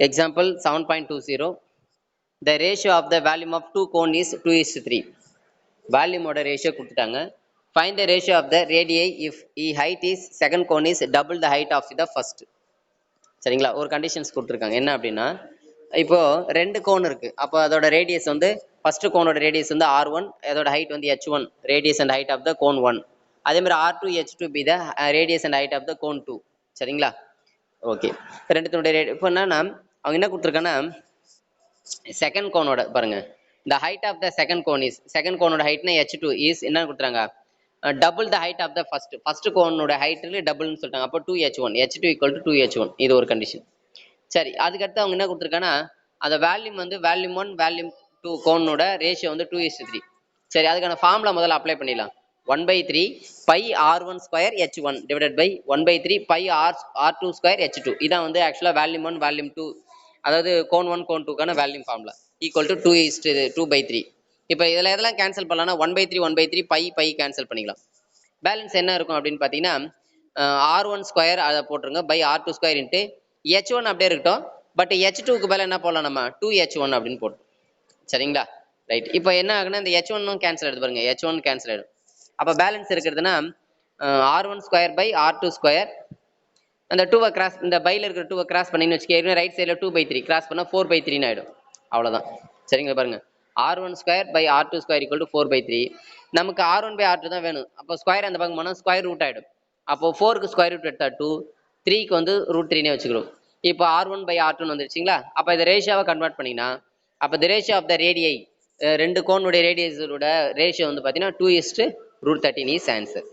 Example 7.20. The ratio of the volume of two cone is 2:3. Volume order ratio கொடுத்துட்டாங்க. Find the ratio of the radii if the height is second cone is double the height of the first. சரிங்களா? ஒரு conditions கொடுத்துருக்காங்க. என்ன அப்படின்னா, இப்போ ரெண்டு cone இருக்கு. அப்போ அதோட ரேடியஸ் வந்து ஃபர்ஸ்ட் கோனோட ரேடியஸ் வந்து R1, அதோட ஹைட் வந்து H1, radius and height of the cone 1. அதே மாதிரி R2, H2 be the radius and height of the cone 2. சரிங்களா? ஓகே. ரெண்டுத்தினுடைய இப்போ என்னன்னா அவங்க என்ன கொடுத்துருக்காங்கன்னா, செகண்ட் கோனோட பாருங்க, the height of the second cone is, second கோனோட ஹைட்னா H2 is என்ன கொடுத்துறாங்க, double the height of the first கோனோட ஹைட்ல டபுள்னு சொல்லிட்டாங்க. அப்போ 2H1, H2 equal to 2H1. இது ஒரு கண்டிஷன். சரி, அதுக்கடுத்து அவங்க என்ன கொடுத்துருக்காங்கன்னா, அந்த வேல்யூம் வந்து வேல்யூம் 1 வேல்யூம் 2 கோனோட ரேஷியோ வந்து 2:3. சரி, அதுக்கான ஃபார்முலா முதல்ல அப்ளை பண்ணிடலாம். 1/3 pi R1 square H1 divided by 1/3 pi R2 square H2. இதான் வந்து ஆக்சுவலாக வேல்யூம் 1 வேல்யூம் 2, அதாவது கோன் 1 கோன் 2க்கான வேல்யூம் ஃபார்முலா ஈக்குவல் டு 2:3. இப்போ இதில் எதெல்லாம் கேன்சல் பண்ணலாம்னா 1/3 1/3 பை கேன்சல் பண்ணிக்கலாம். பேலன்ஸ் என்ன இருக்கும் அப்படின்னு பார்த்தீங்கன்னா, R1 ஸ்கொயர் அதை போட்டுருங்க by R2 square into H1 அப்படியே இருக்கட்டும். பட் H2க்கு மேலே என்ன போடலாம், நம்ம 2H1 அப்படின்னு போட்டோம். சரிங்களா? ரைட். இப்போ என்ன ஆகுனா, இந்த H1 கேன்சல் ஆகிடுது பாருங்க, H1 கேன்சல் ஆகிடும். அப்போ பேலன்ஸ் இருக்கிறதுனா R1 square by R2 square, அந்த 2வை கிராஸ், இந்த பையில் இருக்கிற 2வை கிராஸ் பண்ணின்னு வச்சுக்க, ரைட் சைடில் 2/3 கிராஸ் பண்ணால் 4/3 ஆகிடும். அவ்வளோதான். சரிங்களா? பாருங்க, R1 square by R2 square equal to 4/3. நமக்கு R1 பை R2 தான் வேணும். அப்போ ஸ்கொயர் அந்த பக்கம் போனால் ஸ்கொயர் ரூட் ஆகிடும். அப்போ 4க்கு ஸ்கொயர் ரூட் எடுத்தா 2, 3க்கு வந்து √3 வச்சுக்கிறோம். இப்போ R1 பை R2 வந்துருச்சுங்களா? அப்போ இதை ரேஷியோவை கன்வெர்ட் பண்ணிங்கன்னா, அப்போ த ரேஷியோ ஆஃப் த ரேடியை, ரெண்டு கோனுடைய ரேடியஸோட ரேஷியோ வந்து பார்த்தீங்கன்னா 2:√13 இஸ் ஆன்சர்.